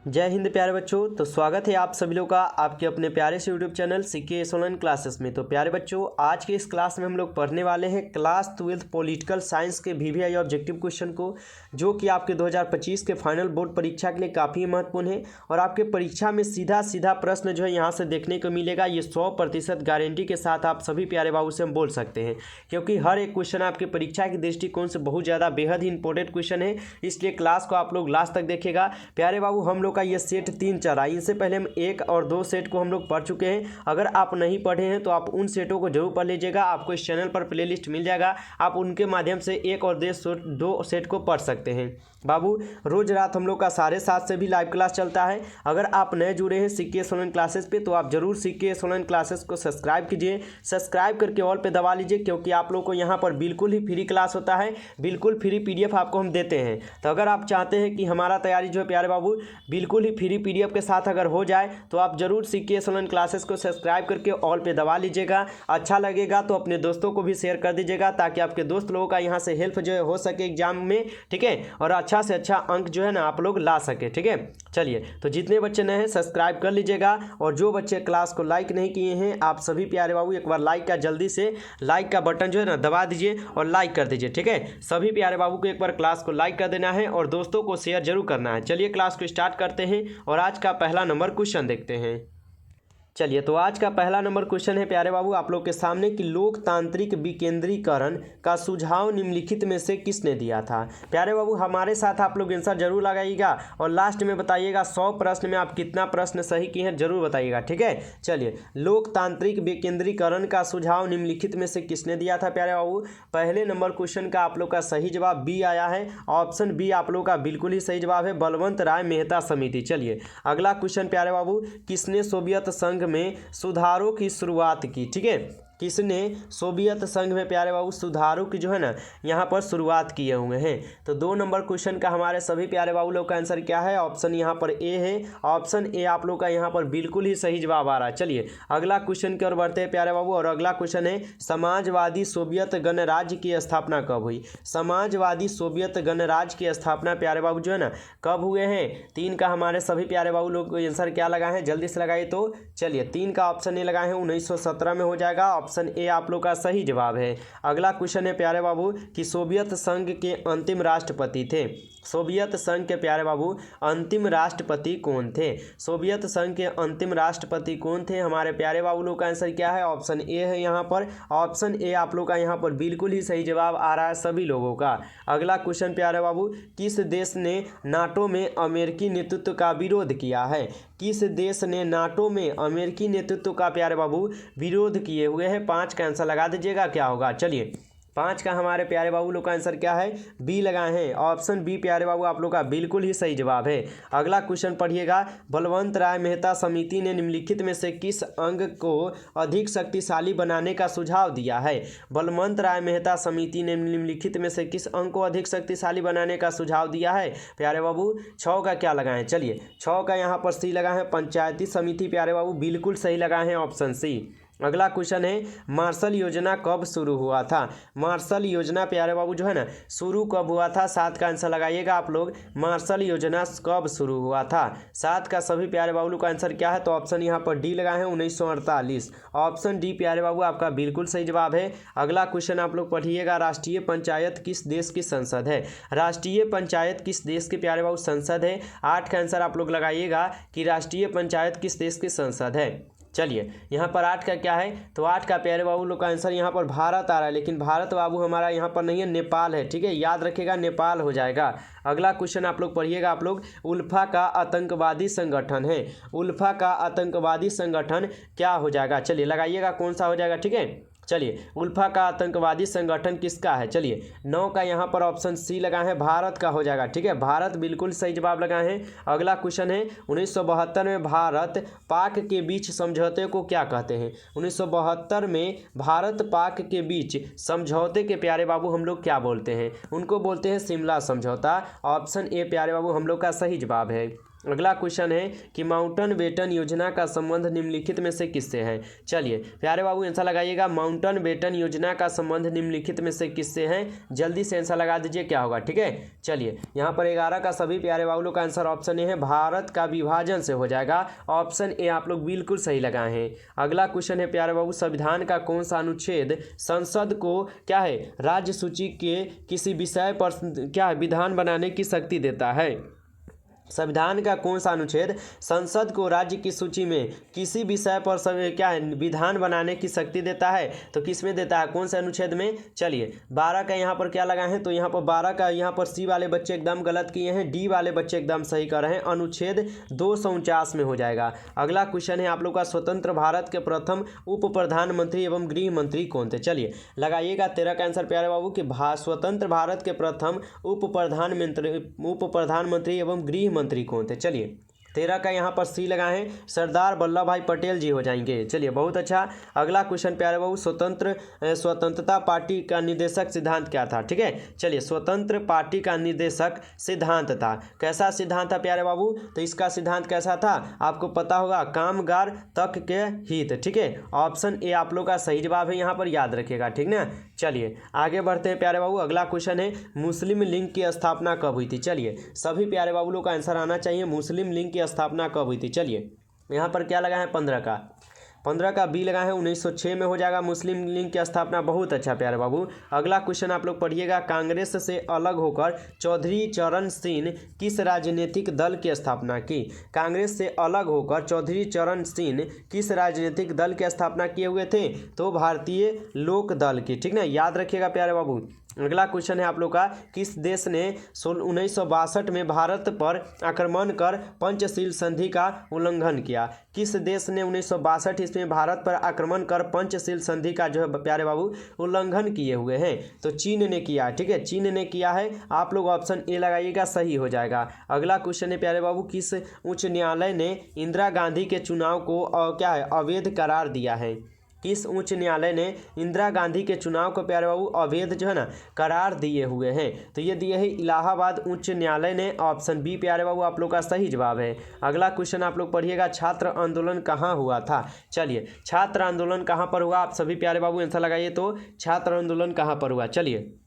जय हिंद प्यारे बच्चों। तो स्वागत है आप सभी लोग का आपके अपने प्यारे से YouTube channel CK online classes में। तो प्यारे बच्चों, आज के इस क्लास में हम लोग पढ़ने वाले हैं क्लास 12 पॉलिटिकल साइंस के वीवीआई ऑब्जेक्टिव क्वेश्चन को, जो कि आपके 2025 के फाइनल बोर्ड परीक्षा के लिए काफ़ी महत्वपूर्ण है। और आपके परीक्षा में सीधा सीधा प्रश्न जो है यहाँ से देखने को मिलेगा। ये 100% गारंटी के साथ आप सभी प्यारे बाबू से हम बोल सकते हैं, क्योंकि हर एक क्वेश्चन आपके परीक्षा के दृष्टिकोण से बहुत ज़्यादा बेहद ही इंपॉर्टेंट क्वेश्चन है। इसलिए क्लास को आप लोग लास्ट तक देखिएगा। प्यारे बाबू, हम लोग का ये सेट 3 चल रहा है। इनसे पहले हम 1 और 2 सेट को हम लोग पढ़ चुके हैं। अगर आप नहीं पढ़े हैं तो आप उन सेटों को जरूर पढ़ लीजिएगा। आपको इस चैनल पर प्लेलिस्ट मिल जाएगा, आप उनके माध्यम से 1 और 2 सेट को पढ़ सकते हैं। बाबू, रोज रात हम लोग का 7:30 से भी लाइव क्लास चलता है। अगर आप नए जुड़े हैं सीके ऑनलाइन क्लासेस पे, तो आप जरूर सीके ऑनलाइन क्लासेस को सब्सक्राइब कीजिए। सब्सक्राइब करके ऑल पे दबा लीजिए, क्योंकि आप लोग को यहाँ पर बिल्कुल ही फ्री क्लास होता है, बिल्कुल फ्री पीडीएफ आपको हम देते हैं। तो अगर आप चाहते हैं कि हमारा तैयारी जो है प्यारे बाबू बिल्कुल ही फ्री पीडीएफ के साथ अगर हो जाए, तो आप जरूर सीके ऑनलाइन क्लासेस को सब्सक्राइब करके ऑल पे दबा लीजिएगा। अच्छा लगेगा तो अपने दोस्तों को भी शेयर कर दीजिएगा, ताकि आपके दोस्त लोगों का यहाँ से हेल्प जो है हो सके एग्जाम में, ठीक है, और अच्छा से अच्छा अंक जो है ना आप लोग ला सके, ठीक है। चलिए, तो जितने बच्चे नए हैं सब्सक्राइब कर लीजिएगा, और जो बच्चे क्लास को लाइक नहीं किए हैं, आप सभी प्यारे बाबू एक बार लाइक का जल्दी से लाइक का बटन जो है ना दबा दीजिए और लाइक कर दीजिए, ठीक है। सभी प्यारे बाबू को एक बार क्लास को लाइक कर देना है और दोस्तों को शेयर जरूर करना है। चलिए क्लास को स्टार्ट करते हैं और आज का पहला नंबर क्वेश्चन देखते हैं। चलिए, तो आज का पहला नंबर क्वेश्चन है प्यारे बाबू आप लोग के सामने कि लोकतांत्रिक विकेंद्रीकरण का सुझाव निम्नलिखित में से किसने दिया था। प्यारे बाबू, हमारे साथ आप लोग आंसर जरूर लगाइएगा और लास्ट में बताइएगा 100 प्रश्न में आप कितना प्रश्न सही किए हैं, जरूर बताइएगा, ठीक है। चलिए, लोकतांत्रिक विकेंद्रीकरण का सुझाव निम्नलिखित में से किसने दिया था प्यारे बाबू। पहले नंबर क्वेश्चन का आप लोग का सही जवाब बी आया है। ऑप्शन बी आप लोग का बिल्कुल ही सही जवाब है, बलवंत राय मेहता समिति। चलिए, अगला क्वेश्चन प्यारे बाबू, किसने सोवियत संघ में सुधारों की शुरुआत की, ठीक है। किसने सोवियत संघ में प्यारे बाबू सुधारों की जो है ना यहाँ पर शुरुआत किए हुए हैं। तो 2 नंबर क्वेश्चन का हमारे सभी प्यारे बाबू लोग का आंसर क्या है। ऑप्शन यहाँ पर ए है। ऑप्शन ए आप लोग का यहाँ पर बिल्कुल ही सही जवाब आ रहा है। चलिए, अगला क्वेश्चन की ओर बढ़ते हैं प्यारे बाबू, और अगला क्वेश्चन है समाजवादी सोवियत गणराज्य की स्थापना कब हुई। समाजवादी सोवियत गणराज्य की स्थापना प्यारे बाबू जो है ना कब हुए हैं। 3 का हमारे सभी प्यारे बाबू लोग आंसर क्या लगाए हैं, जल्दी से लगाइए। तो चलिए, 3 का ऑप्शन ए लगाए हैं, 1917 में हो जाएगा। ऑप्शन ए आप लोग का सही जवाब है। अगला क्वेश्चन है प्यारे बाबू कि सोवियत संघ के अंतिम राष्ट्रपति थे। सोवियत संघ के प्यारे बाबू अंतिम राष्ट्रपति कौन थे। सोवियत संघ के अंतिम राष्ट्रपति कौन थे हमारे प्यारे बाबू लोग का आंसर क्या है। ऑप्शन ए है यहाँ पर। ऑप्शन ए आप लोग का यहाँ पर बिल्कुल ही सही जवाब आ रहा है सभी लोगों का। अगला क्वेश्चन प्यारे बाबू, किस देश ने नाटो में अमेरिकी नेतृत्व का विरोध किया है। किस देश ने नाटो में अमेरिकी नेतृत्व का प्यारे बाबू विरोध किए हुए हैं। 5 का आंसर लगा दीजिएगा, क्या होगा। चलिए, 5 का हमारे प्यारे बाबू लोग का आंसर क्या है, बी लगाए हैं। ऑप्शन बी प्यारे बाबू आप लोग का बिल्कुल ही सही जवाब है। अगला क्वेश्चन पढ़िएगा, बलवंत राय मेहता समिति ने निम्नलिखित में से किस अंग को अधिक शक्तिशाली बनाने का सुझाव दिया है। बलवंत राय मेहता समिति ने निम्नलिखित में से किस अंग को अधिक शक्तिशाली बनाने का सुझाव दिया है प्यारे बाबू। 6 का क्या लगाएं। चलिए, 6 का यहाँ पर सी लगाए हैं, पंचायती समिति प्यारे बाबू बिल्कुल सही लगाए हैं, ऑप्शन सी। अगला क्वेश्चन है, मार्शल योजना कब शुरू हुआ था। मार्शल योजना प्यारे बाबू जो है ना शुरू कब हुआ था। 7 का आंसर लगाइएगा आप लोग, मार्शल योजना कब शुरू हुआ था। 7 का सभी प्यारे बाबू का आंसर क्या है, तो ऑप्शन यहाँ पर डी लगाए हैं, 1948। ऑप्शन डी प्यारे बाबू आपका बिल्कुल सही जवाब है। अगला क्वेश्चन आप लोग पढ़िएगा, राष्ट्रीय पंचायत किस देश की संसद है। राष्ट्रीय पंचायत किस देश के प्यारे बाबू संसद है। 8 का आंसर आप लोग लगाइएगा कि राष्ट्रीय पंचायत किस देश की संसद है। चलिए, यहाँ पर 8 का क्या है, तो 8 का प्यारे बाबू लोग का आंसर यहाँ पर भारत आ रहा है, लेकिन भारत बाबू हमारा यहाँ पर नहीं है, नेपाल है, ठीक है, याद रखिएगा नेपाल हो जाएगा। अगला क्वेश्चन आप लोग पढ़िएगा आप लोग, उल्फा का आतंकवादी संगठन है। उल्फा का आतंकवादी संगठन क्या हो जाएगा। चलिए, लगाइएगा कौन सा हो जाएगा, ठीक है। चलिए, उल्फा का आतंकवादी संगठन किसका है। चलिए, 9 का यहाँ पर ऑप्शन सी लगाए हैं, भारत का हो जाएगा, ठीक है, भारत बिल्कुल सही जवाब लगाए हैं। अगला क्वेश्चन है, 1972 में भारत पाक के बीच समझौते को क्या कहते हैं। 1972 में भारत पाक के बीच समझौते के प्यारे बाबू हम लोग क्या बोलते हैं, उनको बोलते हैं शिमला समझौता। ऑप्शन ए प्यारे बाबू हम लोग का सही जवाब है। अगला क्वेश्चन है कि माउंटनबेटन योजना का संबंध निम्नलिखित में से किससे है। चलिए प्यारे बाबू आंसर लगाइएगा, माउंटनबेटन योजना का संबंध निम्नलिखित में से किससे है, जल्दी से आंसर लगा दीजिए क्या होगा। ठीक है, चलिए यहाँ पर 11 का सभी प्यारे बाबू लोग का आंसर ऑप्शन ए है, भारत का विभाजन से हो जाएगा। ऑप्शन ए आप लोग बिल्कुल सही लगाए हैं। अगला क्वेश्चन है प्यारे बाबू, संविधान का कौन सा अनुच्छेद संसद को क्या है, राज्य सूची के किसी विषय पर क्या है विधान बनाने की शक्ति देता है। संविधान का कौन सा अनुच्छेद संसद को राज्य की सूची में किसी विषय पर क्या है विधान बनाने की शक्ति देता है, तो किस में देता है, कौन से अनुच्छेद में। चलिए 12 का यहाँ पर क्या लगाए हैं, तो यहाँ पर 12 का यहाँ पर सी वाले बच्चे एकदम गलत किए हैं, डी वाले बच्चे एकदम सही कर रहे हैं, अनुच्छेद 249 में हो जाएगा। अगला क्वेश्चन है आप लोग का, स्वतंत्र भारत के प्रथम उप प्रधानमंत्री एवं गृह मंत्री कौन थे। चलिए लगाइएगा 13 का आंसर प्यारे बाबू कि स्वतंत्र भारत के प्रथम उप प्रधानमंत्री एवं गृह मंत्री कौन थे। चलिए 13 का यहाँ पर सी लगाए हैं, सरदार वल्लभ भाई पटेल जी हो जाएंगे। चलिए बहुत अच्छा। अगला क्वेश्चन प्यारे बाबू, स्वतंत्रता पार्टी का निर्देशक सिद्धांत क्या था। ठीक है, चलिए स्वतंत्र पार्टी का निर्देशक सिद्धांत था, कैसा सिद्धांत था प्यारे बाबू, तो इसका सिद्धांत कैसा था आपको पता होगा, कामगार तक के हित। ठीक है, ऑप्शन ए आप लोग का सही जवाब है, यहाँ पर याद रखिएगा। ठीक ना, चलिए आगे बढ़ते हैं प्यारे बाबू। अगला क्वेश्चन है, मुस्लिम लीग की स्थापना कब हुई थी। चलिए सभी प्यारे बाबू लोग का आंसर आना चाहिए, मुस्लिम लीग की स्थापना कब हुई थी। चलिए यहाँ पर क्या लगा है, 15 का बी लगा है, 1906 में हो जाएगा मुस्लिम लीग की स्थापना। बहुत अच्छा प्यारे बाबू। अगला क्वेश्चन आप लोग पढ़िएगा, कांग्रेस से अलग होकर चौधरी चरण सिंह किस राजनीतिक दल की स्थापना की। कांग्रेस से अलग होकर चौधरी चरण सिंह किस राजनीतिक दल की स्थापना किए हुए थे, तो भारतीय लोक दल की। ठीक ना, याद रखिएगा प्यारे बाबू। अगला क्वेश्चन है आप लोग का, किस देश ने 1962 में भारत पर आक्रमण कर पंचशील संधि का उल्लंघन किया। किस देश ने 1962 ईस्वी में भारत पर आक्रमण कर पंचशील संधि का जो है प्यारे बाबू उल्लंघन किए हुए हैं, तो चीन ने किया। ठीक है, चीन ने किया है, आप लोग ऑप्शन ए लगाइएगा, सही हो जाएगा। अगला क्वेश्चन है प्यारे बाबू, किस उच्च न्यायालय ने इंदिरा गांधी के चुनाव को क्या है अवैध करार दिया है। किस उच्च न्यायालय ने इंदिरा गांधी के चुनाव को प्यारे बाबू अवैध जो है ना करार दिए हुए हैं, तो ये दिए है इलाहाबाद उच्च न्यायालय ने। ऑप्शन बी प्यारे बाबू आप लोग का सही जवाब है। अगला क्वेश्चन आप लोग पढ़िएगा, छात्र आंदोलन कहाँ हुआ था। चलिए छात्र आंदोलन कहाँ पर हुआ, आप सभी प्यारे बाबू आंसर लगाइए, तो छात्र आंदोलन कहाँ पर हुआ। चलिए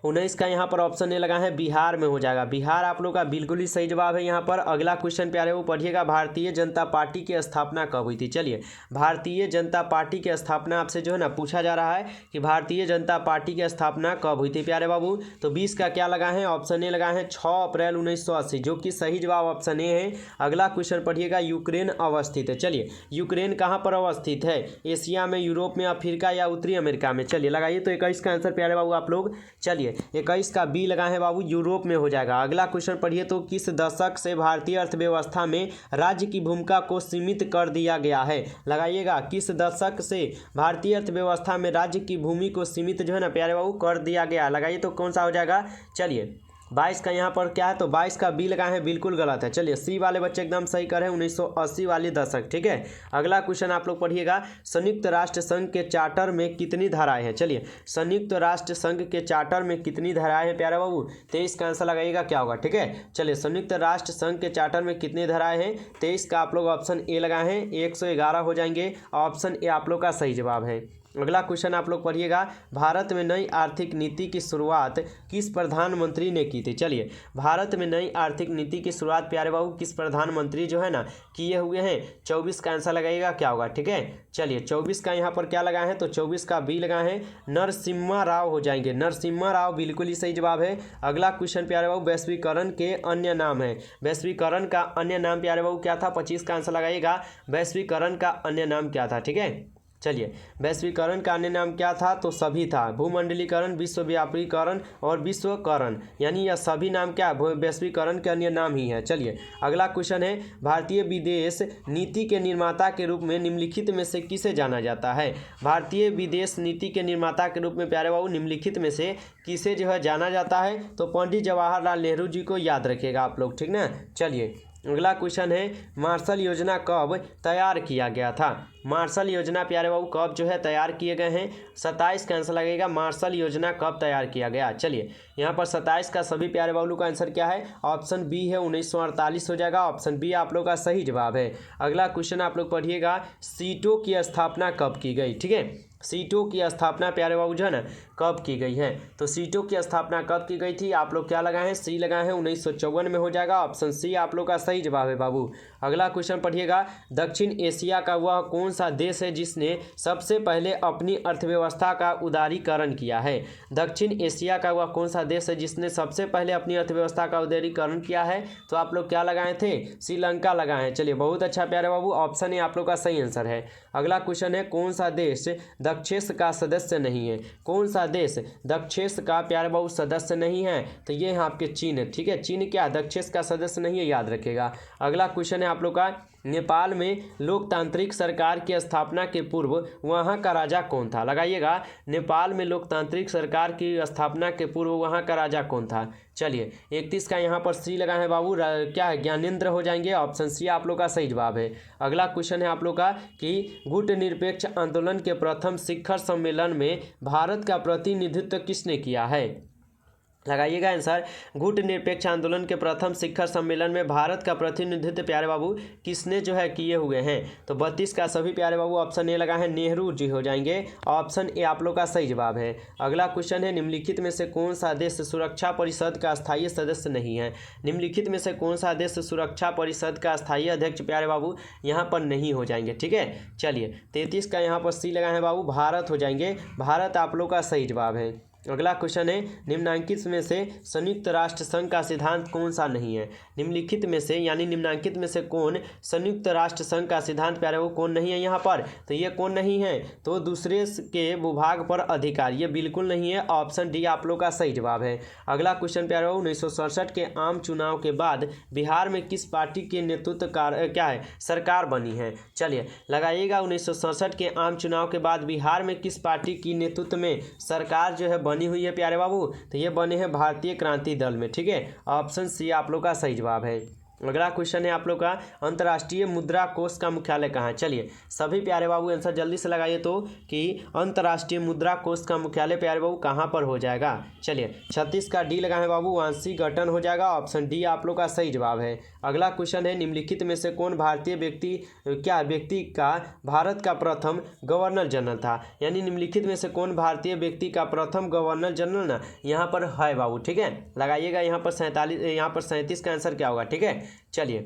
19 का यहाँ पर ऑप्शन ए लगा है, बिहार में हो जाएगा। बिहार आप लोग का बिल्कुल ही सही जवाब है यहाँ पर। अगला क्वेश्चन प्यारे वो पढ़िएगा, भारतीय जनता पार्टी की स्थापना कब हुई थी। चलिए भारतीय जनता पार्टी की स्थापना आपसे जो है ना पूछा जा रहा है कि भारतीय जनता पार्टी की स्थापना कब हुई थी प्यारे बाबू, तो 20 का क्या लगा है, ऑप्शन ए लगा है 6 अप्रैल 1980, जो कि सही जवाब ऑप्शन ए है। अगला क्वेश्चन पढ़िएगा, यूक्रेन अवस्थित है। चलिए यूक्रेन कहाँ पर अवस्थित है, एशिया में, यूरोप में, अफ्रीका या उत्तरी अमेरिका में। चलिए लगाइए, तो 21 का आंसर प्यारे बाबू आप लोग। चलिए 21 का बी लगा है बाबू, यूरोप में हो जाएगा। अगला क्वेश्चन पढ़िए, तो किस दशक से भारतीय अर्थव्यवस्था में राज्य की भूमिका को सीमित कर दिया गया है। लगाइएगा, किस दशक से भारतीय अर्थव्यवस्था में राज्य की भूमि को सीमित जो है ना प्यारे बाबू कर दिया गया। लगाइए, तो कौन सा हो जाएगा। चलिए 22 का यहाँ पर क्या है, तो 22 का बी लगाए हैं, बिल्कुल गलत है। चलिए सी वाले बच्चे एकदम सही कर रहे हैं, 1980 वाली दशक। ठीक है, अगला क्वेश्चन आप लोग पढ़िएगा, संयुक्त राष्ट्र संघ के चार्टर में कितनी धाराएं हैं। चलिए संयुक्त राष्ट्र संघ के चार्टर में कितनी धाराएं हैं प्यारे बाबू, 23 का आंसर लगाइएगा क्या होगा। ठीक है, चलिए संयुक्त राष्ट्र संघ के चार्टर में कितनी धाराएं हैं, 23 का आप लोग ऑप्शन ए लगाए हैं, 111 हो जाएंगे। ऑप्शन ए आप लोग का सही जवाब है। अगला क्वेश्चन आप लोग पढ़िएगा, भारत में नई आर्थिक नीति की शुरुआत किस प्रधानमंत्री ने की थी। चलिए भारत में नई आर्थिक नीति की शुरुआत प्यारे बाबू किस प्रधानमंत्री जो है ना किए हुए हैं, 24 का आंसर लगाइएगा क्या होगा। ठीक है, चलिए 24 का यहाँ पर क्या लगाए हैं, तो 24 का बी लगाए हैं, नरसिम्हा राव हो जाएंगे। नरसिम्हा राव बिल्कुल ही सही जवाब है। अगला क्वेश्चन प्यारे बाबू, वैश्वीकरण के अन्य नाम है। वैश्वीकरण का अन्य नाम प्यारे बाबू क्या था, 25 का आंसर लगाइएगा, वैश्वीकरण का अन्य नाम क्या था। ठीक है, चलिए वैश्वीकरण का अन्य नाम क्या था, तो सभी था, भूमंडलीकरण, विश्वव्यापीकरण और विश्वकरण, यानी यह सभी नाम क्या वैश्वीकरण के अन्य नाम ही है। चलिए अगला क्वेश्चन है, भारतीय विदेश नीति के निर्माता के रूप में निम्नलिखित में से किसे जाना जाता है। भारतीय विदेश नीति के निर्माता के रूप में प्यारे बाबू निम्नलिखित में से किसे जो है जाना जाता है, तो पंडित जवाहरलाल नेहरू जी को याद रखिएगा आप लोग। ठीक ना, चलिए अगला क्वेश्चन है मार्शल योजना कब तैयार किया गया था। मार्शल योजना प्यारे बाबू कब जो है तैयार किए गए हैं। 27 का आंसर लगेगा, मार्शल योजना कब तैयार किया गया। चलिए यहाँ पर 27 का सभी प्यारे बाबू का आंसर क्या है, ऑप्शन बी है 1948 हो जाएगा। ऑप्शन बी आप लोग का सही जवाब है। अगला क्वेश्चन आप लोग पढ़िएगा, सीटों की स्थापना कब की गई। ठीक है, सीटों की स्थापना प्यारे बाबू जो है ना कब की गई है। तो सीटों की स्थापना कब की गई थी, आप लोग क्या लगाए हैं, सी लगाए हैं, 1954 में हो जाएगा। ऑप्शन सी आप लोग का सही जवाब है बाबू। अगला क्वेश्चन पढ़िएगा, दक्षिण एशिया का वह कौन सा देश है जिसने सबसे पहले अपनी अर्थव्यवस्था का उदारीकरण किया है। दक्षिण एशिया का वह कौन सा देश है जिसने सबसे पहले अपनी अर्थव्यवस्था का उदारीकरण किया है। तो आप लोग क्या लगाए थे, श्रीलंका लगाए हैं। चलिए बहुत अच्छा प्यारे बाबू, ऑप्शन ए आप लोग का सही आंसर है। अगला क्वेश्चन है, कौन सा देश दक्षेस का सदस्य नहीं है। कौन सा देश दक्षेस का प्यारे बाबू सदस्य नहीं है। तो ये है आपके चीन है। ठीक है, चीन क्या दक्षेस का सदस्य नहीं है, याद रखिएगा। अगला क्वेश्चन है आप लोग का, नेपाल में लोकतांत्रिक सरकार की स्थापना के पूर्व वहाँ का राजा कौन था। लगाइएगा, नेपाल में लोकतांत्रिक सरकार की स्थापना के पूर्व वहाँ का राजा कौन था। चलिए 31 का यहाँ पर सी लगा है बाबू, क्या है, ज्ञानेंद्र हो जाएंगे। ऑप्शन सी आप लोग का सही जवाब है। अगला क्वेश्चन है आप लोग का कि गुटनिरपेक्ष आंदोलन के प्रथम शिखर सम्मेलन में भारत का प्रतिनिधित्व किसने किया है। लगाइएगा आंसर, गुटनिरपेक्ष आंदोलन के प्रथम शिखर सम्मेलन में भारत का प्रतिनिधित्व प्यारे बाबू किसने जो है किए हुए हैं। तो 32 का सभी प्यारे बाबू ऑप्शन ए लगा है, नेहरू जी हो जाएंगे। ऑप्शन ए आप लोग का सही जवाब है। अगला क्वेश्चन है, निम्नलिखित में से कौन सा देश सुरक्षा परिषद का स्थायी सदस्य नहीं है। निम्नलिखित में से कौन सा देश सुरक्षा परिषद का स्थायी अध्यक्ष प्यारे बाबू यहाँ पर नहीं हो जाएंगे। ठीक है, चलिए 33 का यहाँ पर सी लगा है बाबू, भारत हो जाएंगे। भारत आप लोग का सही जवाब है। अगला क्वेश्चन है, निम्नांकित में से संयुक्त राष्ट्र संघ का सिद्धांत कौन सा नहीं है। निम्नलिखित में से यानी निम्नांकित में से कौन संयुक्त राष्ट्र संघ का सिद्धांत प्यारे वो कौन नहीं है यहाँ पर। तो ये कौन नहीं है, तो दूसरे के भूभाग पर अधिकार, ये बिल्कुल नहीं है। ऑप्शन डी आप लोग का सही जवाब है। अगला क्वेश्चन प्यारे वो 1967 के आम चुनाव के बाद बिहार में किस पार्टी के नेतृत्व क्या है सरकार बनी है। चलिए लगाइएगा, 1967 के आम चुनाव के बाद बिहार में किस पार्टी की नेतृत्व में सरकार जो है बनी हुई है प्यारे बाबू। तो ये बने हैं भारतीय क्रांति दल में। ठीक है, ऑप्शन सी आप लोग का सही जवाब है। अगला क्वेश्चन है आप लोग का, अंतर्राष्ट्रीय मुद्रा कोष का मुख्यालय कहाँ है। चलिए सभी प्यारे बाबू आंसर जल्दी से लगाइए तो कि अंतर्राष्ट्रीय मुद्रा कोष का मुख्यालय प्यारे बाबू कहाँ पर हो जाएगा। चलिए 36 का डी लगा है बाबू, वाशिंगटन हो जाएगा। ऑप्शन डी आप लोग का सही जवाब है। अगला क्वेश्चन है, निम्नलिखित में से कौन भारतीय व्यक्ति का भारत का प्रथम गवर्नर जनरल था। यानी निम्नलिखित में से कौन भारतीय व्यक्ति का प्रथम गवर्नर जनरल ना यहाँ पर है बाबू। ठीक है, लगाइएगा यहाँ पर 37 का आंसर क्या होगा। ठीक है, चलिए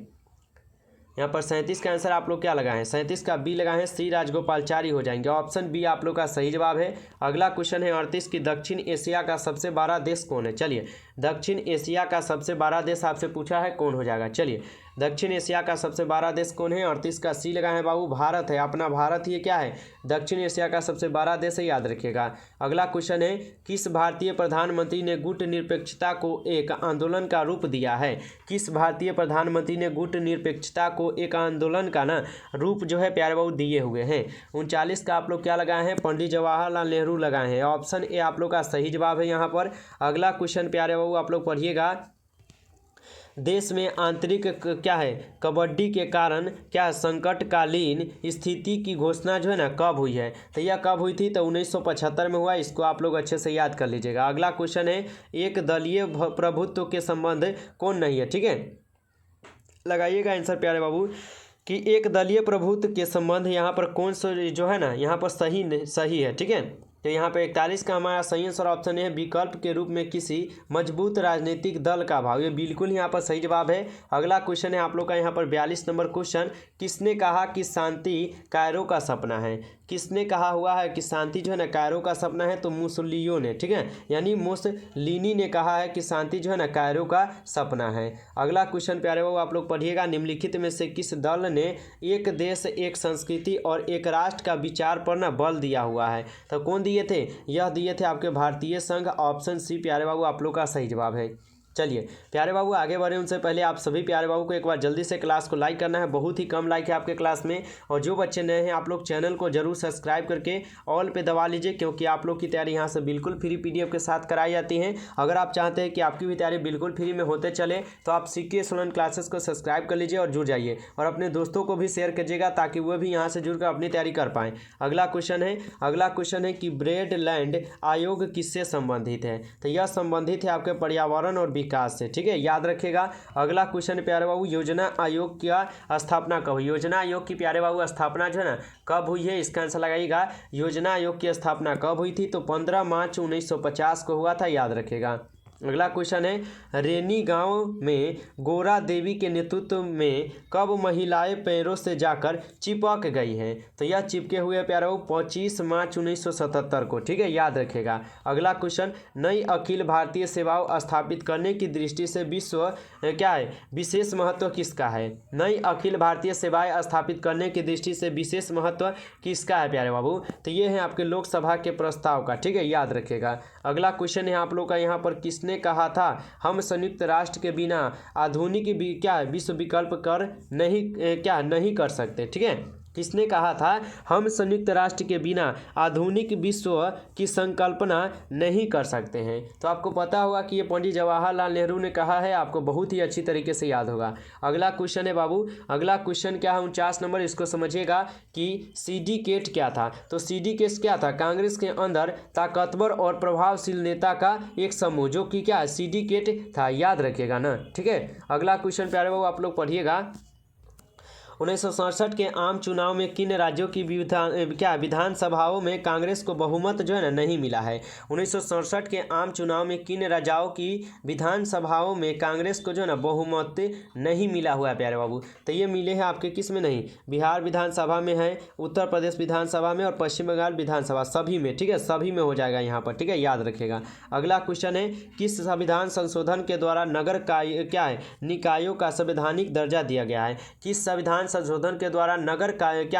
यहाँ पर 37 का आंसर आप लोग क्या लगाए हैं, 37 का बी लगाए हैं, श्री राजगोपालचारी हो जाएंगे। ऑप्शन बी आप लोग का सही जवाब है। अगला क्वेश्चन है 38 की, दक्षिण एशिया का सबसे बड़ा देश कौन है। चलिए दक्षिण एशिया का सबसे बड़ा देश आपसे पूछा है, कौन हो जाएगा। चलिए दक्षिण एशिया का सबसे बड़ा देश कौन है, 38 का सी लगाए हैं बाबू, भारत है। अपना भारत ये क्या है, दक्षिण एशिया का सबसे बड़ा देश है, याद रखिएगा। अगला क्वेश्चन है, किस भारतीय प्रधानमंत्री ने गुटनिरपेक्षता को एक आंदोलन का रूप दिया है। किस भारतीय प्रधानमंत्री ने गुटनिरपेक्षता को एक आंदोलन का ना रूप जो है प्यारे बाबू दिए हुए हैं। 39 का आप लोग क्या लगाए हैं, पंडित जवाहरलाल नेहरू लगाए हैं। ऑप्शन ए आप लोग का सही जवाब है यहाँ पर। अगला क्वेश्चन प्यारे बाबू आप लोग पढ़िएगा, देश में आंतरिक क्या है कबड्डी के कारण क्या संकटकालीन स्थिति की घोषणा जो है ना कब हुई है। तो यह कब हुई थी, तो 1975 में हुआ। इसको आप लोग अच्छे से याद कर लीजिएगा। अगला क्वेश्चन है, एक दलीय प्रभुत्व के संबंध कौन नहीं है। ठीक है, लगाइएगा आंसर प्यारे बाबू कि एक दलीय प्रभुत्व के संबंध यहाँ पर कौन सा जो है ना यहाँ पर सही है। ठीक है, तो यहाँ पे 41 का हमारा सही आंसर ऑप्शन है, विकल्प के रूप में किसी मजबूत राजनीतिक दल का भाव, ये बिल्कुल यहाँ पर सही जवाब है। अगला क्वेश्चन है आप लोग का यहाँ पर 42 नंबर क्वेश्चन, किसने कहा कि शांति कायरो का सपना है। किसने कहा हुआ है कि शांति जो है ना कायरो का सपना है, तो मुसोलिनी ने। ठीक है, यानी मुसोलिनी ने कहा है कि शांति जो है ना कायरो का सपना है। अगला क्वेश्चन प्यारे वो आप लोग पढ़िएगा, निम्नलिखित में से किस दल ने एक देश एक संस्कृति और एक राष्ट्र का विचार पर ना बल दिया हुआ है। तो कौन दिए थे, यह दिए थे आपके भारतीय संघ। ऑप्शन सी प्यारे बाबू आप लोग का सही जवाब है। चलिए प्यारे बाबू आगे बढ़े उनसे पहले आप सभी प्यारे बाबू को एक बार जल्दी से क्लास को लाइक करना है। बहुत ही कम लाइक है आपके क्लास में, और जो बच्चे नए हैं आप लोग चैनल को जरूर सब्सक्राइब करके ऑल पे दबा लीजिए, क्योंकि आप लोग की तैयारी यहाँ से बिल्कुल फ्री PDF के साथ कराई जाती है। अगर आप चाहते हैं कि आपकी भी तैयारी बिल्कुल फ्री में होते चले तो आप CKS ऑनलाइन क्लासेस को सब्सक्राइब कर लीजिए और जुड़ जाइए, और अपने दोस्तों को भी शेयर कीजिएगा ताकि वो भी यहाँ से जुड़कर अपनी तैयारी कर पाएँ। अगला क्वेश्चन है कि ब्रॉडलैंड आयोग किससे संबंधित है? तो यह संबंधित है आपके पर्यावरण और विकास से, ठीक है, याद रखिएगा। अगला क्वेश्चन प्यारे बाबू, योजना आयोग की स्थापना कब हुई? योजना आयोग की प्यारे बाबू स्थापना जो है ना कब हुई है, इसका आंसर लगाइएगा। योजना आयोग की स्थापना कब हुई थी? तो 15 मार्च 1950 को हुआ था, याद रखिएगा। अगला क्वेश्चन है, रेनी गांव में गोरा देवी के नेतृत्व में कब महिलाएं पैरों से जाकर चिपक गई हैं? तो यह चिपके हुए प्यारे 25 मार्च 1977 को, ठीक है, याद रखेगा। अगला क्वेश्चन, नई अखिल भारतीय सेवाओं स्थापित करने की दृष्टि से विशेष महत्व किसका है? नई अखिल भारतीय सेवाएं स्थापित करने की दृष्टि से विशेष महत्व किसका है प्यारे बाबू? तो ये है आपके लोकसभा के प्रस्ताव का, ठीक है, याद रखेगा। अगला क्वेश्चन है आप लोग का यहाँ पर, किसने कहा था हम संयुक्त राष्ट्र के बिना आधुनिक विश्व विकल्प नहीं कर सकते? ठीक है, किसने कहा था हम संयुक्त राष्ट्र के बिना आधुनिक विश्व की संकल्पना नहीं कर सकते हैं? तो आपको पता होगा कि ये पंडित जवाहरलाल नेहरू ने कहा है, आपको बहुत ही अच्छी तरीके से याद होगा। अगला क्वेश्चन है बाबू, अगला क्वेश्चन क्या है 49 नंबर, इसको समझिएगा कि सिंडिकेट क्या था? तो सिंडिकेट क्या था? कांग्रेस के अंदर ताकतवर और प्रभावशील नेता का एक समूह, जो कि क्या सिंडिकेट था, याद रखिएगा ना, ठीक है। अगला क्वेश्चन प्यारे बाबू आप लोग पढ़िएगा, 1967 के आम चुनाव में किन राज्यों की विधानसभाओं में कांग्रेस को बहुमत जो है ना नहीं मिला है? 1967 के आम चुनाव में किन राज्यों की विधानसभाओं में कांग्रेस को जो है ना बहुमत नहीं मिला हुआ है प्यारे बाबू? तो ये मिले हैं आपके किस में नहीं? बिहार विधानसभा में है, उत्तर प्रदेश विधानसभा में और पश्चिम बंगाल विधानसभा, सभी में, ठीक है, सभी में हो जाएगा यहाँ पर, ठीक है, याद रखिएगा। अगला क्वेश्चन है, किस संविधान संशोधन के द्वारा नगर निकायों का संवैधानिक दर्जा दिया गया है? किस संविधान संशोधन के द्वारा नगर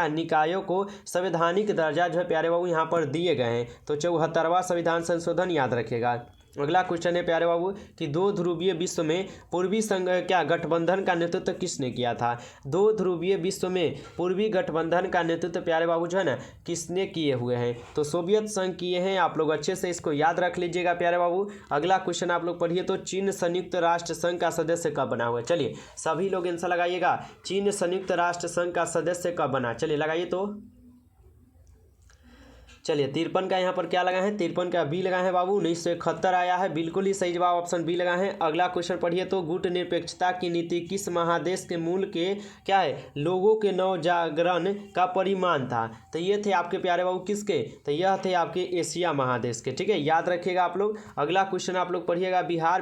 निकायों को संवैधानिक दर्जा जो है प्यारे बाबू यहाँ पर दिए गए हैं? तो 74वां संविधान संशोधन, याद रखेगा। अगला क्वेश्चन है प्यारे बाबू कि दो ध्रुवीय विश्व में पूर्वी गठबंधन का नेतृत्व किसने किया था? दो ध्रुवीय विश्व में पूर्वी गठबंधन का नेतृत्व प्यारे बाबू जो है ना किसने किए हुए हैं? तो सोवियत संघ किए हैं, आप लोग अच्छे से इसको याद रख लीजिएगा प्यारे बाबू। अगला क्वेश्चन आप लोग पढ़िए, तो चीन संयुक्त राष्ट्र संघ का सदस्य कब बना हुआ है? चलिए सभी लोग आंसर लगाइएगा, चीन संयुक्त राष्ट्र संघ का सदस्य कब बना? चलिए लगाइए। तो चलिए 53 का यहाँ पर क्या लगा है? 53 का बी लगा है बाबू, 1971 आया है, बिल्कुल ही सही जवाब ऑप्शन बी लगा है। अगला क्वेश्चन पढ़िए, तो गुट निरपेक्षता की नीति किस महादेश के मूल के लोगों के नवजागरण का परिमाण था? तो ये थे आपके प्यारे बाबू किसके? तो यह थे आपके एशिया महादेश के, ठीक है, याद रखिएगा आप लोग। अगला क्वेश्चन आप लोग पढ़िएगा, बिहार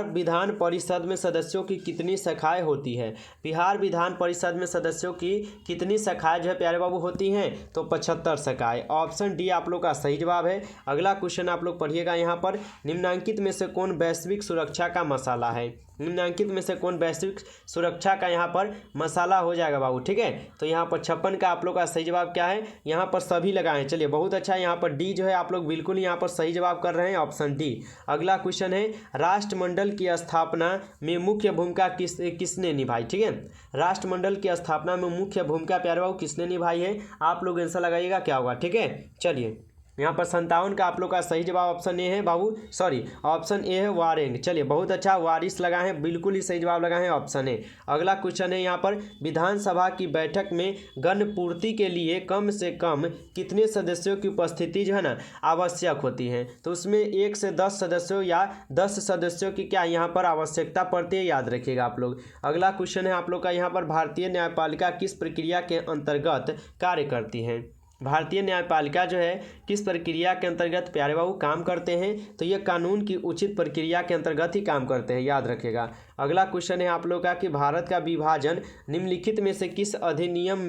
विधान परिषद में सदस्यों की कितनी शाखाएं होती है? बिहार विधान परिषद में सदस्यों की कितनी शाखाएं जो है प्यारे बाबू होती हैं? तो 75 शाखाएं, ऑप्शन डी आप लोग का सही जवाब है। अगला क्वेश्चन आप लोग पढ़िएगा यहाँ पर, निम्नलिखित में से कौन वैश्विक सुरक्षा का मसाला है? निम्नलिखित में से कौन वैश्विक सुरक्षा का यहाँ पर मसाला हो जाएगा बाबू, ठीक है। तो यहाँ पर 56 का आप लोग का सही जवाब क्या है? यहाँ पर सभी लगाएं, चलिए बहुत अच्छा, यहाँ पर डी जो है आप लोग बिल्कुल यहाँ पर सही जवाब कर रहे हैं, ऑप्शन डी। अगला क्वेश्चन है, राष्ट्रमंडल की स्थापना में मुख्य भूमिका किसने निभाई? ठीक है, राष्ट्रमंडल की स्थापना में मुख्य भूमिका प्यारे बाबू किसने निभाई है? आप लोग आंसर लगाइएगा क्या होगा, ठीक है। चलिए यहाँ पर 57 का आप लोग का सही जवाब ऑप्शन ए है बाबू, सॉरी ऑप्शन ए है वारेंग, चलिए बहुत अच्छा, वारिस लगा है, बिल्कुल ही सही जवाब लगा है ऑप्शन ए। अगला क्वेश्चन है यहाँ पर, विधानसभा की बैठक में गण पूर्ति के लिए कम से कम कितने सदस्यों की उपस्थिति जो है ना आवश्यक होती है? तो उसमें 1 से 10 सदस्यों या 10 सदस्यों की क्या यहाँ पर आवश्यकता पड़ती है, याद रखिएगा आप लोग। अगला क्वेश्चन है आप लोग का यहाँ पर, भारतीय न्यायपालिका किस प्रक्रिया के अंतर्गत कार्य करती है? भारतीय न्यायपालिका जो है किस प्रक्रिया के अंतर्गत प्यारे बाबू काम करते हैं? तो ये कानून की उचित प्रक्रिया के अंतर्गत ही काम करते हैं, याद रखिएगा। अगला क्वेश्चन है आप लोग का कि भारत का विभाजन निम्नलिखित में से किस अधिनियम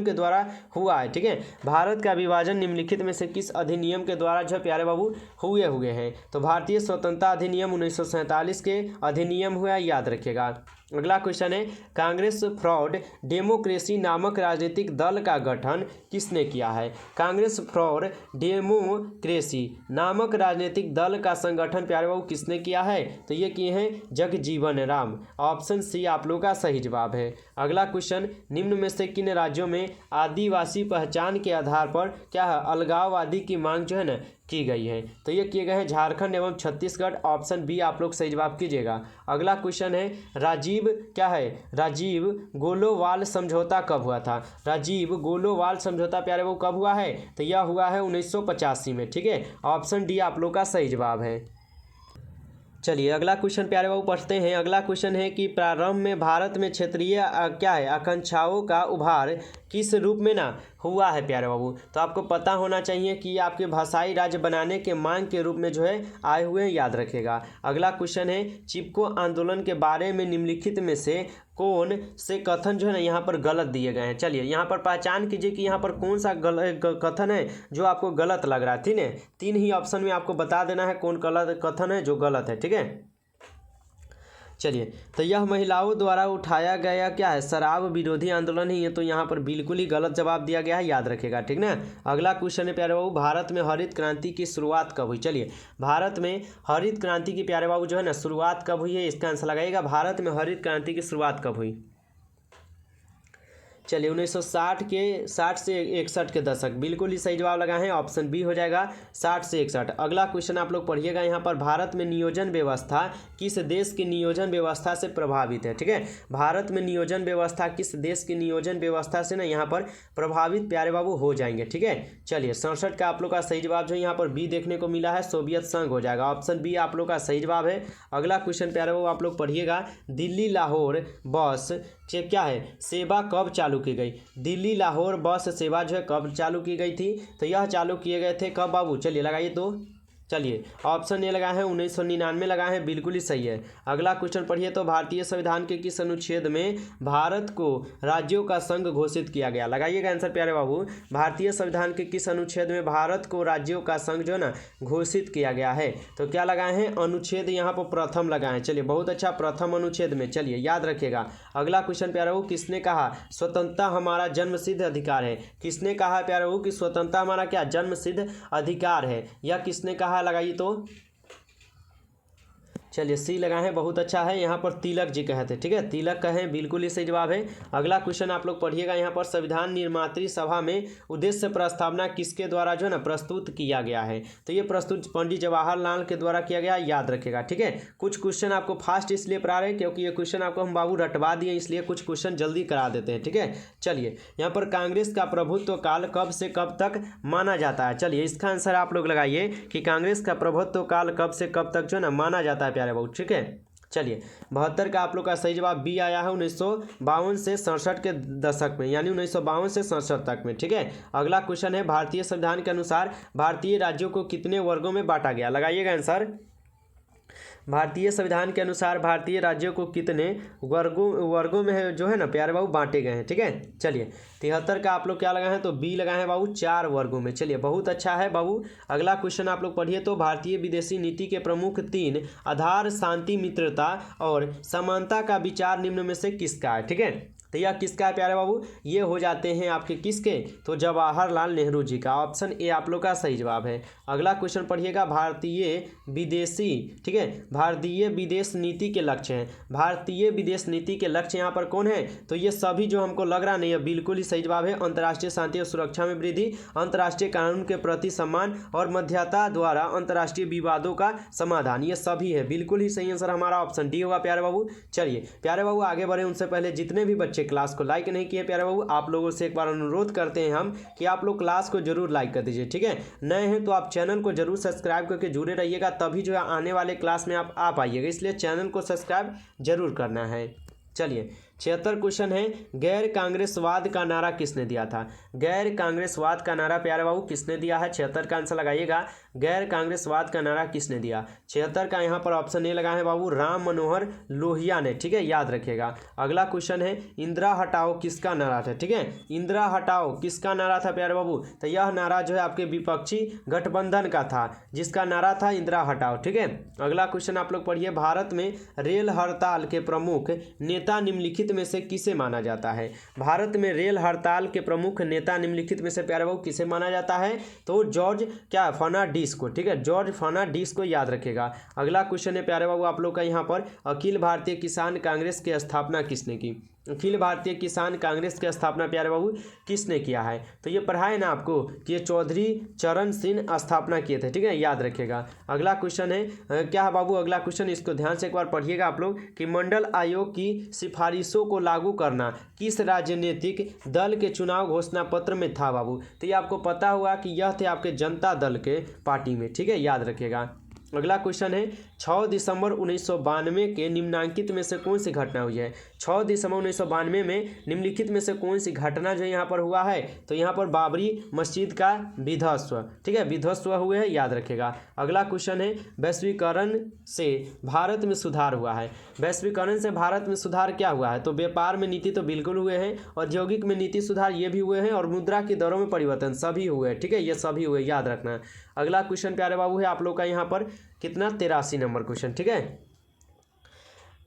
के द्वारा हुआ है। ठीक है, भारत का विभाजन निम्नलिखित में से किस अधिनियम के द्वारा जो प्यारे बाबू हुए हैं। तो भारतीय स्वतंत्रता अधिनियम 1947 के अधिनियम हुआ, याद रखिएगा। अगला क्वेश्चन है कांग्रेस फॉर डेमोक्रेसी नामक राजनीतिक दल का गठन किसने किया है। कांग्रेस फॉर डेमोक्रेसी नामक राजनीतिक दल का संगठन प्यारे बाबू किसने किया है। तो ये किए हैं जगजीवन राम। ऑप्शन सी आप लोग का सही जवाब है। अगला क्वेश्चन निम्न में से किन राज्यों में आदिवासी पहचान के आधार पर क्या है अलगाववादी की मांग जो है ना की गई है। तो ये किए गए हैं झारखंड एवं छत्तीसगढ़। ऑप्शन बी आप लोग सही जवाब कीजिएगा। अगला क्वेश्चन है राजीव गोलोवाल समझौता कब हुआ था। राजीव गोलोवाल समझौता प्यारे वो कब हुआ है। तो यह हुआ है 1985 में। ठीक है, ऑप्शन डी आप लोग का सही जवाब है। चलिए अगला क्वेश्चन प्यारे बाबू पढ़ते हैं। अगला क्वेश्चन है कि प्रारंभ में भारत में क्षेत्रीय आकांक्षाओं का उभार किस रूप में ना हुआ है प्यारे बाबू। तो आपको पता होना चाहिए कि आपके भाषाई राज्य बनाने के मांग के रूप में जो है आए हुए हैं, याद रखेगा। अगला क्वेश्चन है चिपको आंदोलन के बारे में निम्नलिखित में से कौन से कथन जो है ना यहाँ पर गलत दिए गए हैं। चलिए यहाँ पर पहचान कीजिए कि यहाँ पर कौन सा कथन है जो आपको गलत लग रहा है। ठीक है, 3 ही ऑप्शन में आपको बता देना है कौन गलत कथन है जो गलत है। ठीक है, चलिए तो यह महिलाओं द्वारा उठाया गया क्या है शराब विरोधी आंदोलन ही है। तो यहाँ पर बिल्कुल ही गलत जवाब दिया गया है, याद रखेगा। ठीक ना। अगला क्वेश्चन है प्यारे बाबू भारत में हरित क्रांति की शुरुआत कब हुई। चलिए भारत में हरित क्रांति की प्यारे बाबू जो है ना शुरुआत कब हुई है, इसका आंसर लगाइएगा। भारत में हरित क्रांति की शुरुआत कब हुई। चलिए 1960 से 61 के दशक, बिल्कुल ही सही जवाब लगा है। ऑप्शन बी हो जाएगा 60 से 61। अगला क्वेश्चन आप लोग पढ़िएगा यहाँ पर भारत में नियोजन व्यवस्था किस देश की नियोजन व्यवस्था से प्रभावित है। ठीक है, भारत में नियोजन व्यवस्था किस देश की नियोजन व्यवस्था से ना यहाँ पर प्रभावित प्यारे बाबू हो जाएंगे। ठीक है, चलिए 67 का आप लोग का सही जवाब जो यहाँ पर बी देखने को मिला है सोवियत संघ हो जाएगा। ऑप्शन बी आप लोग का सही जवाब है। अगला क्वेश्चन प्यारे बाबू आप लोग पढ़िएगा दिल्ली लाहौर बस क्या है सेवा कब चालू की गई। दिल्ली लाहौर बस सेवा जो है कब चालू की गई थी। तो यह चालू किए गए थे कब बाबू, चलिए लगाइए। तो चलिए ऑप्शन ए लगा है 1999 लगा है, बिल्कुल ही सही है। अगला क्वेश्चन पढ़िए तो भारतीय संविधान के किस अनुच्छेद में भारत को राज्यों का संघ घोषित किया गया। लगाइएगा आंसर प्यारे बाबू। भारतीय संविधान के किस अनुच्छेद में भारत को राज्यों का संघ जो है ना घोषित किया गया है। तो क्या लगाए हैं अनुच्छेद यहाँ पर प्रथम लगाए। चलिए बहुत अच्छा, प्रथम अनुच्छेद में। चलिए याद रखिएगा। अगला क्वेश्चन प्यारे बाबू किसने कहा स्वतंत्रता हमारा जन्मसिद्ध अधिकार है। किसने कहा प्यारे बाबू कि स्वतंत्रता हमारा क्या जन्मसिद्ध अधिकार है, या किसने कहा लगाइए। तो चलिए सी लगाए हैं, बहुत अच्छा है। यहाँ पर तिलक जी कहे थे। ठीक है, तिलक कहें, बिल्कुल ही सही जवाब है। अगला क्वेश्चन आप लोग पढ़िएगा यहाँ पर संविधान निर्मात्री सभा में उद्देश्य प्रस्तावना किसके द्वारा जो है ना प्रस्तुत किया गया है। तो ये प्रस्तुत पंडित जवाहरलाल के द्वारा किया गया, याद रखेगा। ठीक है, कुछ क्वेश्चन आपको फास्ट इसलिए करा रहे हैं क्योंकि ये क्वेश्चन आपको हम बाबू रटवा दिए, इसलिए कुछ क्वेश्चन जल्दी करा देते हैं। ठीक है, चलिए यहाँ पर कांग्रेस का प्रभुत्व काल कब से कब तक माना जाता है। चलिए इसका आंसर आप लोग लगाइए कि कांग्रेस का प्रभुत्व काल कब से कब तक जो है ना माना जाता है प्यारे बाबू। ठीक है, चलिए 72 का आप लोग का सही जवाब बी आया है 1952 से 67 के दशक में, यानी 1952 से 67 तक में। ठीक है, अगला क्वेश्चन है भारतीय संविधान के अनुसार भारतीय राज्यों को कितने वर्गों में बांटा गया। लगाइएगा आंसर। भारतीय संविधान के अनुसार भारतीय राज्यों को कितने वर्गों में जो है ना प्यारे बाबू बांटे गए हैं। ठीक है, चलिए 73 का आप लोग क्या लगाए हैं तो बी लगाए हैं बाबू 4 वर्गों में। चलिए बहुत अच्छा है बाबू। अगला क्वेश्चन आप लोग पढ़िए तो भारतीय विदेशी नीति के प्रमुख 3 आधार शांति मित्रता और समानता का विचार निम्न में से किसका है। ठीक है, तो यह किसका है प्यारे बाबू, ये हो जाते हैं आपके किसके, तो जवाहरलाल नेहरू जी का। ऑप्शन ए आप लोग का सही जवाब है। अगला क्वेश्चन पढ़िएगा भारतीय विदेशी, ठीक है, भारतीय विदेश नीति के लक्ष्य हैं। भारतीय विदेश नीति के लक्ष्य यहाँ पर कौन है, तो ये सभी जो हमको लग रहा नहीं है बिल्कुल ही सही जवाब है। अंतर्राष्ट्रीय शांति और सुरक्षा में वृद्धि, अंतर्राष्ट्रीय कानून के प्रति सम्मान और मध्यस्थता द्वारा अंतर्राष्ट्रीय विवादों का समाधान, ये सभी है। बिल्कुल ही सही आंसर हमारा ऑप्शन डी होगा प्यारे बाबू। चलिए प्यारे बाबू आगे बढ़े उनसे पहले जितने भी बच्चे क्लास को लाइक नहीं किए प्यारे बाबू, आप लोगों से एक बार अनुरोध करते हैं हम कि आप लोग क्लास को जरूर लाइक कर दीजिए। ठीक है, नए हैं तो आप चैनल को जरूर सब्सक्राइब करके जुड़े रहिएगा, तभी जो है आने वाले क्लास में आप आ पाइएगा, इसलिए चैनल को सब्सक्राइब जरूर करना है। चलिए 76 क्वेश्चन है, गैर कांग्रेसवाद का नारा किसने दिया था? गैर कांग्रेसवाद का नारा प्यारे बाबू किसने दिया है? 76 का आंसर लगाइएगा, गैर कांग्रेसवाद का नारा किसने दिया? 76 का यहाँ पर ऑप्शन ए लगा है बाबू, राम मनोहर लोहिया ने, ठीक है, याद रखिएगा। अगला क्वेश्चन है, इंदिरा हटाओ किसका नारा था? ठीक है, इंदिरा हटाओ किसका नारा था प्यारे बाबू? तो यह नारा जो है आपके विपक्षी गठबंधन का था, जिसका नारा था इंदिरा हटाओ, ठीक है। अगला क्वेश्चन आप लोग पढ़िए, भारत में रेल हड़ताल के प्रमुख नेता निम्नलिखित में से किसे माना जाता है? भारत में रेल हड़ताल के प्रमुख नेता निम्नलिखित में से प्यारे बाबू किसे माना जाता है? तो जॉर्ज फर्नांडिस को, ठीक है, जॉर्ज फर्नांडिस को याद रखेगा। अगला क्वेश्चन है प्यारे बाबू आप लोग का यहाँ पर, अखिल भारतीय किसान कांग्रेस की स्थापना किसने की? अखिल भारतीय किसान कांग्रेस की स्थापना प्यारे बाबू किसने किया है? तो ये पढ़ा है ना आपको कि ये चौधरी चरण सिंह स्थापना किए थे, ठीक है, याद रखिएगा। अगला क्वेश्चन है क्या है बाबू? अगला क्वेश्चन इसको ध्यान से एक बार पढ़िएगा आप लोग कि मंडल आयोग की सिफारिशों को लागू करना किस राजनीतिक दल के चुनाव घोषणा पत्र में था बाबू? तो ये आपको पता हुआ कि यह थे आपके जनता दल के पार्टी में, ठीक है, याद रखिएगा। अगला क्वेश्चन है, 6 दिसंबर 1992 के निम्नांकित में से कौन सी घटना हुई है? 6 दिसंबर 1992 में निम्नलिखित में से कौन सी घटना जो यहाँ पर हुआ है? तो यहाँ पर बाबरी मस्जिद का विध्वंस, ठीक है, विध्वंस हुए हैं, याद रखेगा। अगला क्वेश्चन है, वैश्वीकरण से भारत में सुधार हुआ है। वैश्वीकरण से भारत में सुधार क्या हुआ है? तो व्यापार में नीति तो बिल्कुल हुए हैं, औद्योगिक में नीति सुधार ये भी हुए हैं, और मुद्रा की दरों में परिवर्तन सभी हुए हैं, ठीक है, ये सभी हुए, याद रखना। अगला क्वेश्चन प्यारे बाबू है आप लोग का यहाँ पर कितना, 83 नंबर क्वेश्चन, ठीक है,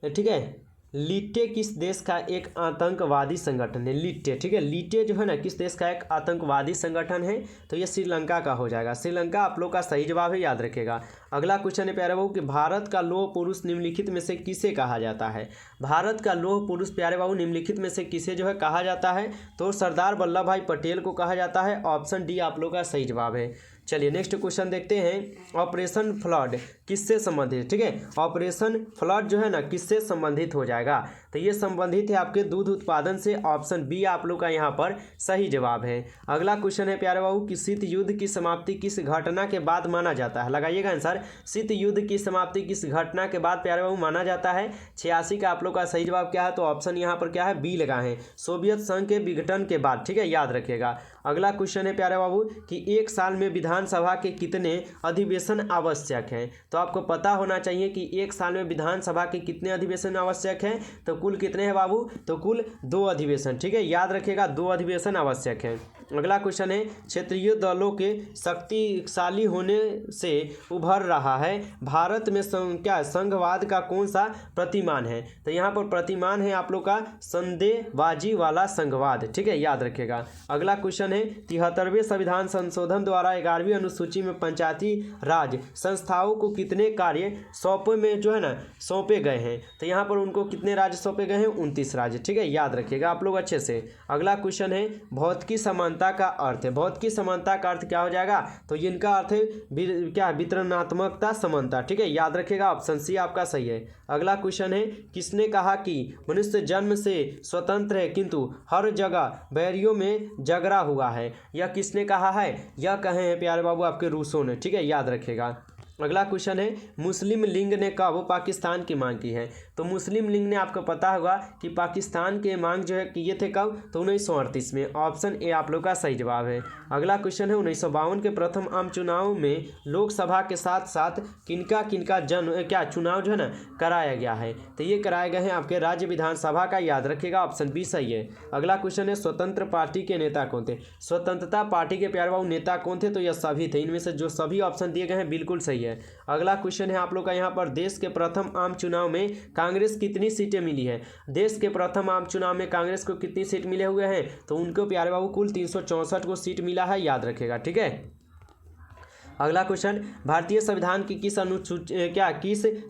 ठीक है। लिट्टे किस देश का एक आतंकवादी संगठन है? लिट्टे, ठीक है, लिट्टे जो है ना किस देश का एक आतंकवादी संगठन है? तो ये श्रीलंका का हो जाएगा। श्रीलंका आप लोग का सही जवाब है, याद रखेगा। अगला क्वेश्चन है प्यारे बाबू कि भारत का लौह पुरुष निम्नलिखित में से किसे कहा जाता है? भारत का लौह पुरुष प्यारे बाबू निम्नलिखित में से किसे जो है कहा जाता है? तो सरदार वल्लभ भाई पटेल को कहा जाता है। ऑप्शन डी आप लोग का सही जवाब है। चलिए नेक्स्ट क्वेश्चन देखते हैं, ऑपरेशन फ्लड किससे संबंधित? ठीक है, ऑपरेशन फ्लड जो है ना किससे संबंधित हो जाएगा? तो ये संबंधित है आपके दूध उत्पादन से। ऑप्शन बी आप लोग का यहाँ पर सही जवाब है। अगला क्वेश्चन है प्यारे बाबू कि शीत युद्ध की समाप्ति किस घटना के बाद माना जाता है? लगाइएगा आंसर। शीत युद्ध की समाप्ति किस घटना के बाद प्यारे बाबू माना जाता है? 86 का आप लोग का सही जवाब क्या है? तो ऑप्शन यहाँ पर क्या है, बी लगा है, सोवियत संघ के विघटन के बाद। ठीक है, याद रखिएगा। अगला क्वेश्चन है प्यारे बाबू कि एक साल में विधानसभा के कितने अधिवेशन आवश्यक हैं? तो आपको पता होना चाहिए कि एक साल में विधानसभा के कितने अधिवेशन आवश्यक हैं। तो कुल कितने हैं बाबू? तो कुल 2 अधिवेशन। ठीक है, याद रखिएगा, 2 अधिवेशन आवश्यक हैं। अगला क्वेश्चन है क्षेत्रीय दलों के शक्तिशाली होने से उभर रहा है भारत में क्या संघवाद का कौन सा प्रतिमान है? तो यहाँ पर प्रतिमान है आप लोग का संदेहबाजी वाला संघवाद। ठीक है, याद रखिएगा। अगला क्वेश्चन है 73वें संविधान संशोधन द्वारा 11वीं अनुसूची में पंचायती राज संस्थाओं को कितने कार्य सौंपे गए हैं? तो यहाँ पर उनको कितने राज्य सौंपे गए हैं? 29 राज्य। ठीक है, याद रखिएगा आप लोग अच्छे से। अगला क्वेश्चन है भौतिकी समानता का अर्थ है। भौतिकी समानता का अर्थ क्या हो जाएगा? तो इनका अर्थ है क्या, वितरणात्मकता समानता। ठीक है, याद रखिएगा, ऑप्शन सी आपका सही है। अगला क्वेश्चन है किसने कहा कि मनुष्य जन्म से स्वतंत्र है किंतु हर जगह बैरियों में जगरा हुआ है? यह किसने कहा है? यह कहे हैं प्यारे बाबू आपके रूसों ने। ठीक है, याद रखिएगा। अगला क्वेश्चन है मुस्लिम लीग ने कब पाकिस्तान की मांग की है? तो मुस्लिम लीग ने आपको पता होगा कि पाकिस्तान के मांग जो है किए थे कब? तो 1938 में। ऑप्शन ए आप लोग का सही जवाब है। अगला क्वेश्चन है 1952 के प्रथम आम चुनाव में लोकसभा के साथ साथ किनका चुनाव जो है ना कराया गया है? तो ये कराए गए हैं आपके राज्य विधानसभा का। याद रखिएगा, ऑप्शन बी सही है। अगला क्वेश्चन है स्वतंत्र पार्टी के नेता कौन थे? स्वतंत्रता पार्टी के प्यारे बाबू नेता कौन थे? तो यह सभी थे। इनमें से जो सभी ऑप्शन दिए गए हैं बिल्कुल सही है। अगला क्वेश्चन है आप लोग का यहाँ पर देश के प्रथम आम चुनाव में कांग्रेस कितनी सीटें मिली है? देश के प्रथम आम चुनाव में कांग्रेस को कितनी सीट मिले हुए हैं? तो उनको प्यारे बाबू कुल 364 को सीट मिला है। याद रखेगा, ठीक है। अगला क्वेश्चन भारतीय संविधान की किस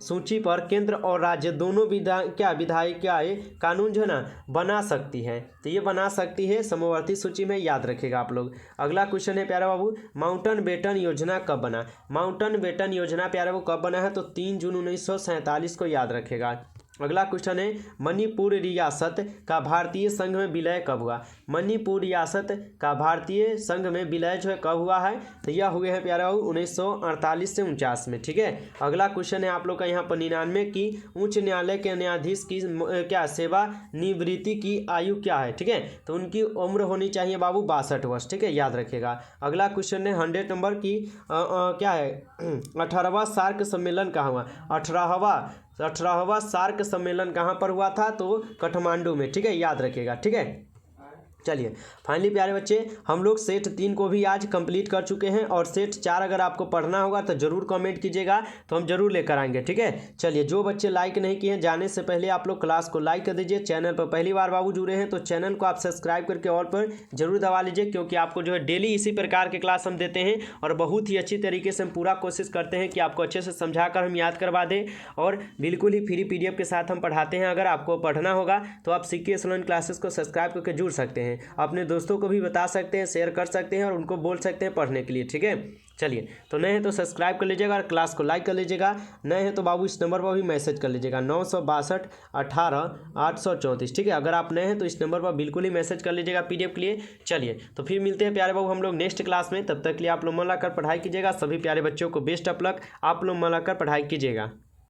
सूची पर केंद्र और राज्य दोनों विधायिकाएं कानून जो है ना बना सकती है? तो ये बना सकती है समवर्ती सूची में। याद रखेगा आप लोग। अगला क्वेश्चन है प्यारे बाबू माउंटन बेटन योजना कब बना? माउंटन बेटन योजना प्यारे बाबू कब बना है? तो 3 जून 1947 को। याद रखेगा। अगला क्वेश्चन है मणिपुर रियासत का भारतीय संघ में विलय कब हुआ। मणिपुर रियासत का भारतीय संघ में विलय जो है कब हुआ है, तो यह हुए हैं प्यारे बाबू 1948 से 49 में। ठीक है। अगला क्वेश्चन है आप लोग का यहाँ पर 99 की उच्च न्यायालय के न्यायाधीश की क्या सेवानिवृत्ति की आयु क्या है। ठीक है, तो उनकी उम्र होनी चाहिए बाबू 62 वर्ष। ठीक है, याद रखिएगा। अगला क्वेश्चन है 100 नंबर की क्या है 18वां सार्क सम्मेलन कहाँ हुआ। 18वां सार्क सम्मेलन कहाँ पर हुआ था, तो काठमांडू में। ठीक है, याद रखिएगा। ठीक है, चलिए फाइनली प्यारे बच्चे हम लोग सेट 3 को भी आज कंप्लीट कर चुके हैं और सेट 4 अगर आपको पढ़ना होगा तो जरूर कमेंट कीजिएगा, तो हम जरूर लेकर आएंगे। ठीक है, चलिए जो बच्चे लाइक नहीं किए हैं जाने से पहले आप लोग क्लास को लाइक कर दीजिए। चैनल पर पहली बार बाबू जुड़े हैं तो चैनल को आप सब्सक्राइब करके ऑल पर जरूर दबा लीजिए, क्योंकि आपको जो है डेली इसी प्रकार के क्लास हम देते हैं और बहुत ही अच्छी तरीके से हम पूरा कोशिश करते हैं कि आपको अच्छे से समझा कर हम याद करवा दें और बिल्कुल ही फ्री PDF के साथ हम पढ़ाते हैं। अगर आपको पढ़ना होगा तो आप सीके एसएलएन क्लासेस को सब्सक्राइब करके जुड़ सकते हैं, अपने दोस्तों को भी बता सकते हैं, शेयर कर सकते हैं और उनको बोल सकते हैं पढ़ने के लिए। ठीक है, चलिए तो नए हैं तो सब्सक्राइब कर लीजिएगा और क्लास को लाइक कर लीजिएगा। नए हैं तो बाबू इस नंबर पर भी मैसेज कर लीजिएगा 962 18 834। ठीक है, अगर आप नए हैं तो इस नंबर पर बिल्कुल ही मैसेज कर लीजिएगा PDF के लिए। चलिए तो फिर मिलते हैं प्यारे बाबू हम लोग नेक्स्ट क्लास में। तब तक के लिए आप लोग मन लगाकर पढ़ाई कीजिएगा। सभी प्यारे बच्चों को बेस्ट ऑफ लक। आप लोग मन लगाकर पढ़ाई कीजिएगा।